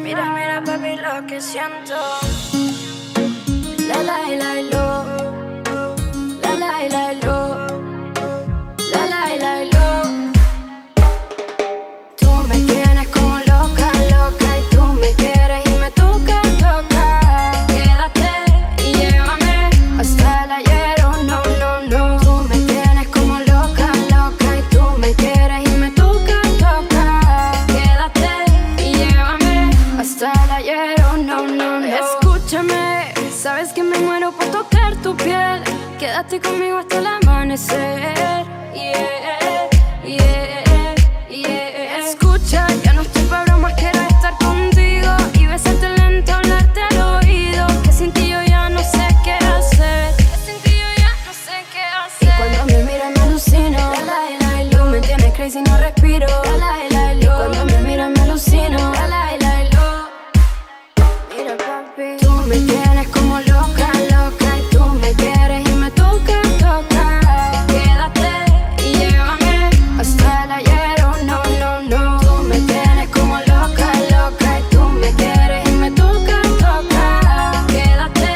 Mira, mira, papi, lo que siento. La la y la y lo. La la y la y lo. La la y la y lo. Tú me tienes como loca, loca. Y tú me quieres y me toca, toca. Quédate y llévame hasta el ayer, oh no, no, no. Tú me tienes como loca, loca. Y tú me quieres y me toca, toca. Quédate y llévame hasta el ayer, oh no, no, no. Escúchame, sabes que me muero por tocar tu piel. Quédate conmigo hasta el amanecer. Yeah, yeah, yeah. Escucha, ya no estoy pa' bromas, quiero estar contigo y besarte lento, hablarte al oído. Que sin ti yo ya no sé qué hacer. Que sin ti yo ya no sé qué hacer. Y cuando me miras me alucino. La la la la. Tú me tienes crazy, no respiro. La la la la. Y cuando me miras me alucino. La la la la. Mira, papi, tú me tienes como loca, loca. Y tú me quieres y me toca, toca. Quédate y llévame hasta el ayer, oh no, no, no. Tú me tienes como loca, loca. Y tú me quieres y me toca, toca. Quédate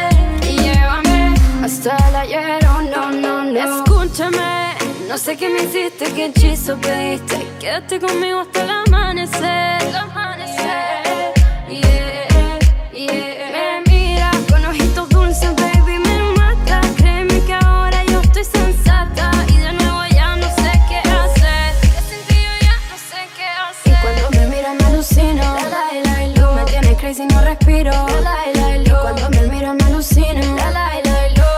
y llévame hasta el ayer, oh no, no, no. Escúchame, no sé qué me hiciste, qué hechizo pediste. Quédate conmigo hasta el amanecer. El amanecer. Yeah, yeah. Me mira con ojitos dulces, baby, me mata. Créeme que ahora yo estoy sensata. Y de nuevo ya no sé qué hacer. Que sin ti yo ya no sé qué hacer. Y cuando me mira me alucino. La la la la. Tú me tienes crazy, no respiro. La la la la. Y cuando me mira me alucino. La la la la.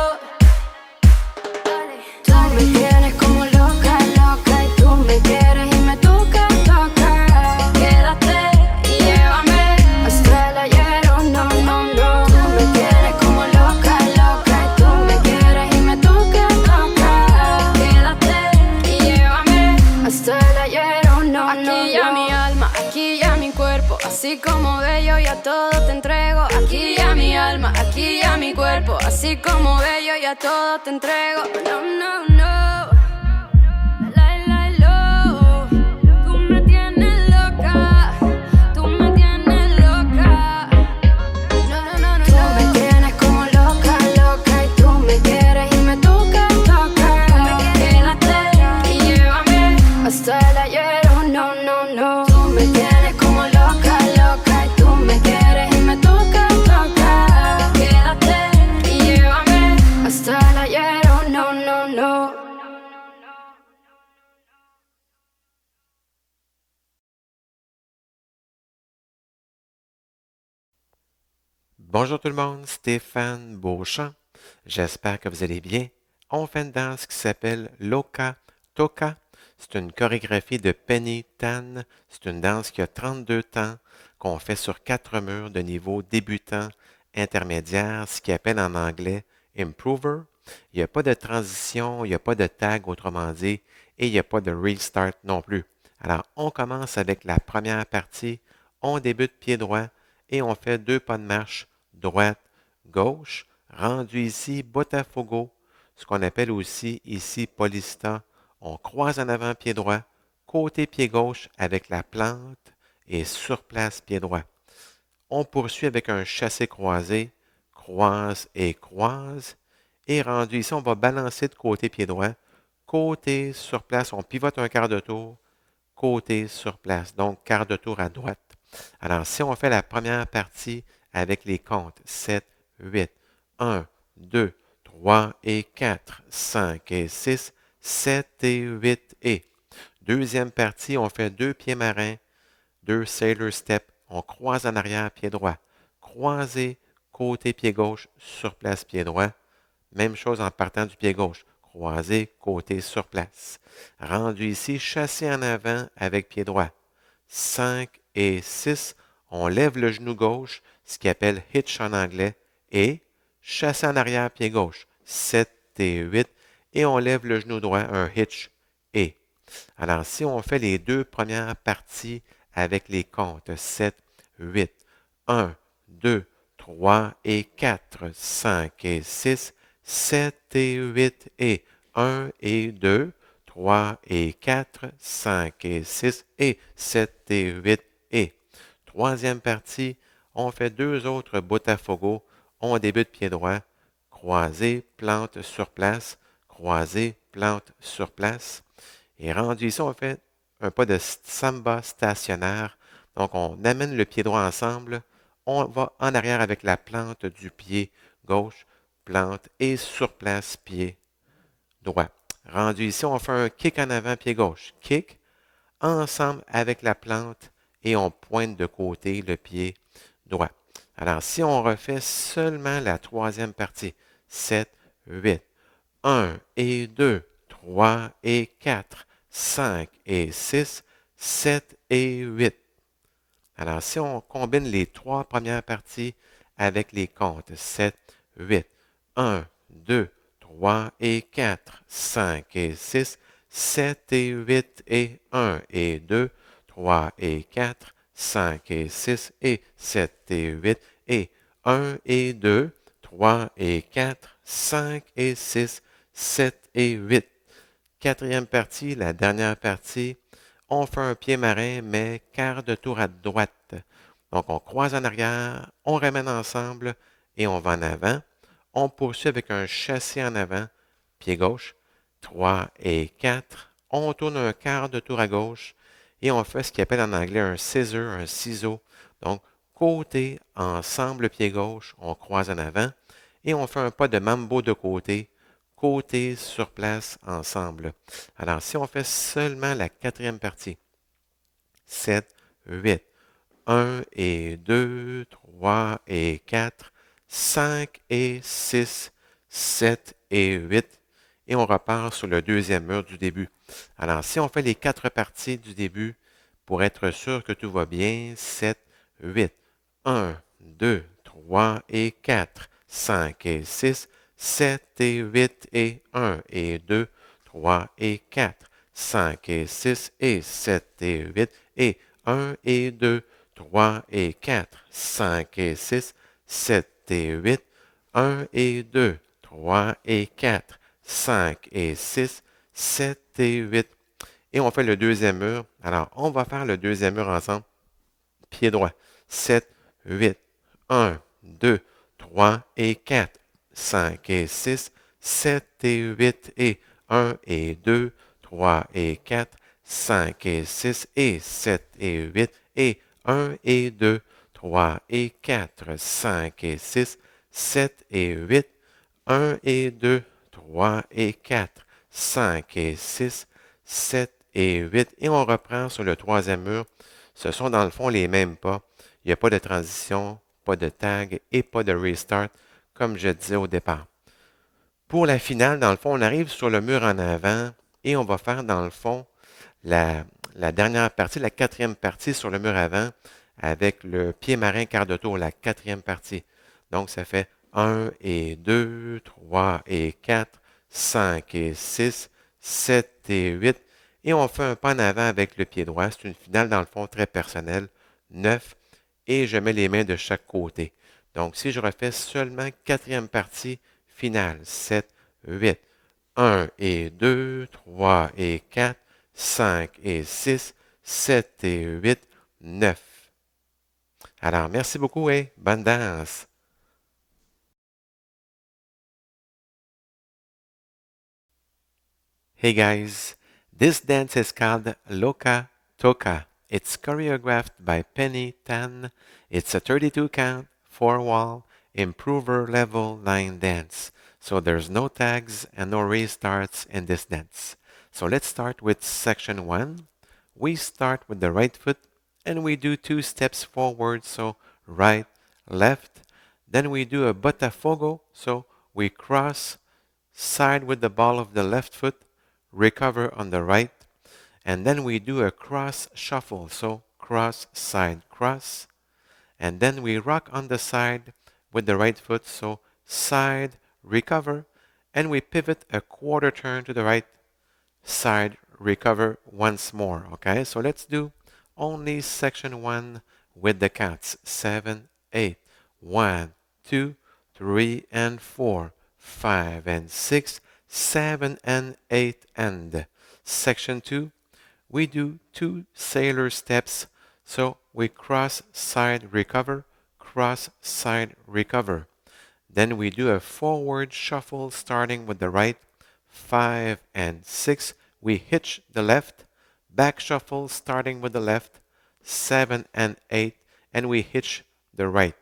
Tú me tienes como loca, loca. Y tú me quieres y me toca, toca. Quédate y llévame hasta el ayer, oh no, no, no. Tú me tienes como loca, loca. Y tú me quieres y me toca, toca. Quédate y llévame hasta el ayer, oh no, aquí no, ya no. Mi alma, aquí ya mi cuerpo. Así como bello ya todo te entrego. Aquí ya mi alma, aquí ya mi cuerpo. Así como bello ya todo te entrego. No, no, no. La, la, lo. Tú me tienes loca. Tú me tienes loca. No, no, no, no. Tú me tienes como loca, loca. Y tú me quieres y me toca, toca. Quédate y llévame hasta el ayer, oh no, no, no. Tú me tienes como loca, loca. Y tú me quieres y me toca, toca. Quédate y llévame hasta el ayer, oh no, no, no. Bonjour tout le monde, Stéphane Beauchamp. J'espère que vous allez bien. On fait une danse qui s'appelle Loca Toca. C'est une chorégraphie de Penny Tan. C'est une danse qui a 32 temps, qu'on fait sur 4 murs de niveau débutant, intermédiaire, ce qui appelle en anglais Improver. Il n'y a pas de transition, il n'y a pas de tag, autrement dit, et il n'y a pas de restart non plus. Alors, on commence avec la première partie. On débute pied droit et on fait 2 pas de marche droite, gauche, rendu ici Botafogo, ce qu'on appelle aussi ici Polista. On croise en avant pied droit, côté pied gauche avec la plante et sur place pied droit. On poursuit avec un chassé croisé, croise et croise. Et rendu ici, on va balancer de côté pied droit, côté sur place, on pivote un quart de tour, côté sur place, donc quart de tour à droite. Alors, si on fait la première partie avec les comptes 7, 8, 1, 2, 3 et 4, 5 et 6, 7 et 8 et. Deuxième partie, on fait 2 pieds marins, 2 sailor step, on croise en arrière pied droit, croisé côté pied gauche, sur place pied droit. Même chose en partant du pied gauche, croisé côté sur place. Rendu ici, chassé en avant avec pied droit. 5 et 6, on lève le genou gauche, ce qu'on appelle hitch en anglais, et chassé en arrière pied gauche. 7 et 8, et on lève le genou droit, un hitch, et. Alors, si on fait les 2 premières parties avec les comptes 7, 8, 1, 2, 3 et 4, 5 et 6, 7 et 8 et 1 et 2, 3 et 4, 5 et 6 et 7 et 8 et. Troisième partie, on fait deux autres botafogo. On débute pied droit, croisé, plante sur place, croisé, plante sur place. Et rendu ici, on fait un pas de samba stationnaire. Donc, on amène le pied droit ensemble. On va en arrière avec la plante du pied gauche, plante et sur place, pied droit. Rendu ici, on fait un kick en avant, pied gauche. Kick, ensemble avec la plante et on pointe de côté le pied droit. Alors, si on refait seulement la troisième partie, 7, 8, 1 et 2, 3 et 4, 5 et 6, 7 et 8. Alors, si on combine les trois premières parties avec les comptes, 7, 8, 1, 2, 3 et 4, 5 et 6, 7 et 8 et 1 et 2, 3 et 4, 5 et 6 et 7 et 8 et 1 et 2, 3 et 4, 5 et 6, 7 et 8. Quatrième partie, la dernière partie, on fait un pied marin, mais quart de tour à droite. Donc, on croise en arrière, on ramène ensemble et on va en avant. On poursuit avec un chassé en avant, pied gauche, 3 et 4. On tourne un quart de tour à gauche et on fait ce qu'on appelle en anglais un scissor, un ciseau. Donc, côté, ensemble, pied gauche, on croise en avant et on fait un pas de mambo de côté, côté sur place, ensemble. Alors, si on fait seulement la quatrième partie, 7, 8, 1 et 2, 3 et 4, 5 et 6, 7 et 8. Et on repart sur le deuxième mur du début. Alors, si on fait les quatre parties du début, pour être sûr que tout va bien, 7, 8, 1, 2, 3 et 4, 5 et 6, 7 et 8 et 1 et 2, 3 et 4, 5 et 6 et 7 et 8 et 1 et 2, 3 et 4, 5 et 6, 7 et 8, 1 et 2, 3 et 4, 5 et 6, 7 et 8. Et on fait le deuxième mur. Alors, on va faire le deuxième mur ensemble. Pied droit. 7, 8, 1, 2, 3 et 4, 5 et 6, 7 et 8 et 1 et 2, 3 et 4, 5 et 6 et 7 et 8 et 1 et 2, 3 et 4, 5 et 6, 7 et 8, 1 et 2, 3 et 4, 5 et 6, 7 et 8. Et on reprend sur le troisième mur. Ce sont dans le fond les mêmes pas. Il n'y a pas de transition, pas de tag et pas de restart, comme je disais au départ. Pour la finale, dans le fond, on arrive sur le mur en avant et on va faire, dans le fond, la dernière partie, la quatrième partie sur le mur avant avec le pied marin quart de tour, la quatrième partie. Donc, ça fait 1 et 2, 3 et 4, 5 et 6, 7 et 8. Et on fait un pas en avant avec le pied droit. C'est une finale, dans le fond, très personnelle. 9. Et je mets les mains de chaque côté. Donc, si je refais seulement quatrième partie, finale, 7, 8, 1 et 2, 3 et 4, 5 et 6, 7 et 8, 9. Alors, merci beaucoup et bonne danse. Hey guys, this dance is called Loca Toca. It's choreographed by Penny Tan. It's a 32 count, 4 wall, improver level line dance. So there's no tags and no restarts in this dance. So let's start with section 1. We start with the right foot and we do 2 steps forward, so right, left. Then we do a botafogo, so we cross side with the ball of the left foot, recover on the right, and then we do a cross shuffle, so cross, side, cross, and then we rock on the side with the right foot, so side, recover, and we pivot a quarter turn to the right, side, recover once more, okay? So let's do only section 1 with the counts, 7, 8, 1, 2, 3, and 4, 5, and 6, 7 and 8 and. Section 2, we do 2 sailor steps. So we cross, side, recover, cross, side, recover. Then we do a forward shuffle starting with the right, 5 and 6. We hitch the left, back shuffle starting with the left, 7 and 8, and we hitch the right.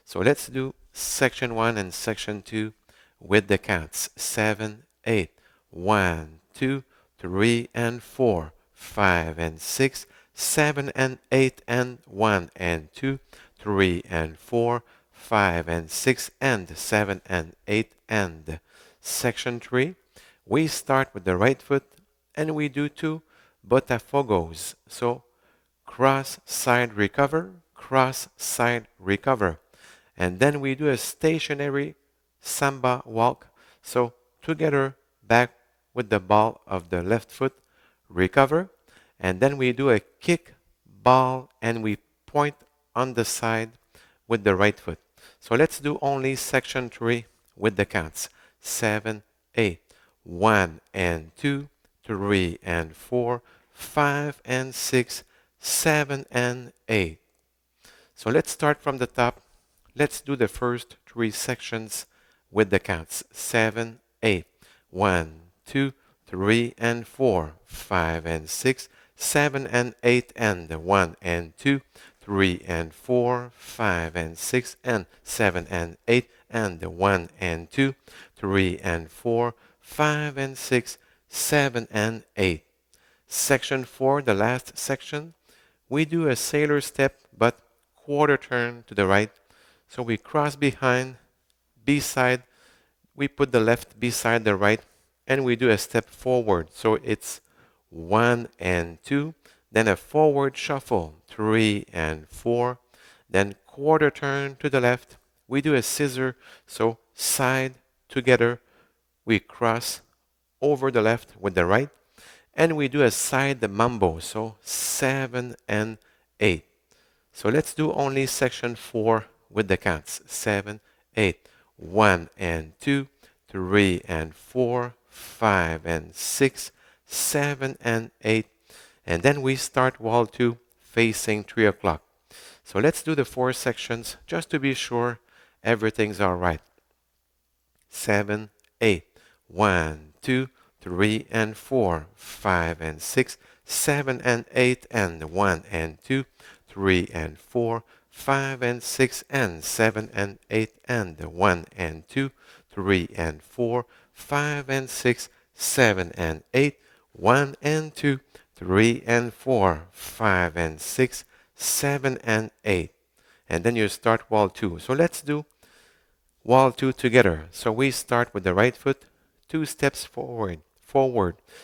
So let's do section 1 and section 2 with the counts. 7, 8, 1, 2, 3 and 4, 5 and 6, 7 and 8 and 1 and 2, 3 and 4, 5 and 6 and 7 and 8 and. Section 3, we start with the right foot and we do 2 botafogos. So cross, side, recover, cross, side, recover. And then we do a stationary samba walk. So together, back with the ball of the left foot, recover. And then we do a kick, ball, and we point on the side with the right foot. So let's do only section 3 with the counts. 7, 8, 1 and 2, 3 and 4, 5 and 6, 7 and 8. So let's start from the top. Let's do the first 3 sections with the counts. 7, 8, 1, 2, 3 and 4, 5 and 6, 7 and 8 and 1 and 2, 3 and 4, 5 and 6 and 7 and 8 and 1 and 2, 3 and 4, 5 and 6, 7 and 8. Section 4, the last section, we do a sailor step but quarter turn to the right. So we cross behind, beside, we put the left beside the right, and we do a step forward. So it's 1 and 2, then a forward shuffle, 3 and 4, then quarter turn to the left. We do a scissor, so side together, we cross over the left with the right, and we do a side mambo, so 7 and 8. So let's do only section 4 with the counts. 7, 8, 1 and 2, 3 and 4, 5 and 6, 7 and 8. And then we start wall 2 facing 3 o'clock. So let's do the 4 sections just to be sure everything's all right. 7, 8, 1, 2, 3 and 4, 5 and 6, 7 and 8 and 1 and 2, 3 and 4, 5 and 6 and 7 and 8 and 1 and 2, 3 and 4, 5 and 6, 7 and 8, 1 and 2, 3 and 4, 5 and 6, 7 and 8. And then you start wall 2. So let's do wall 2 together. So we start with the right foot, 2 steps forward,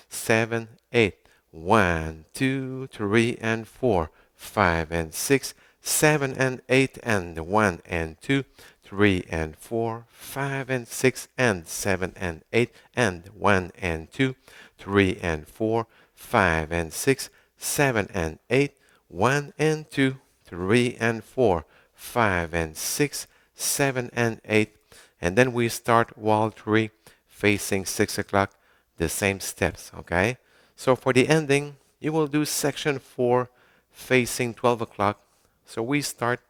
7, 8, 1, 2, 3 and 4, 5 and 6, 7 and 8 and 1 and 2, 3 and 4, 5 and 6 and 7 and 8 and 1 and 2, 3 and 4, 5 and 6, 7 and 8, 1 and 2, 3 and 4, 5 and 6, 7 and 8. And then we start wall 3 facing 6 o'clock, the same steps, okay? So for the ending, you will do section 4 facing 12 o'clock. So we start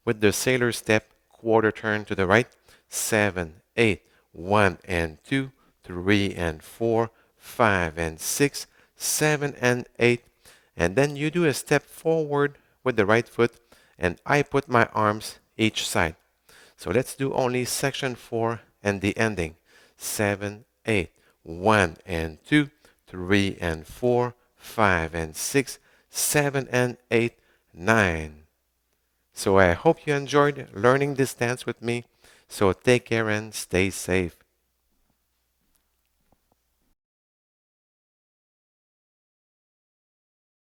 with the sailor step, quarter turn to the right, 7, 8, 1 and 2, 3 and 4, 5 and 6, 7 and 8. And then you do a step forward with the right foot, and I put my arms each side. So let's do only section 4 and the ending. 7, 8, 1 and 2, 3 and 4, 5 and 6, 7 and 8, 9. So I hope you enjoyed learning this dance with me. So take care and stay safe.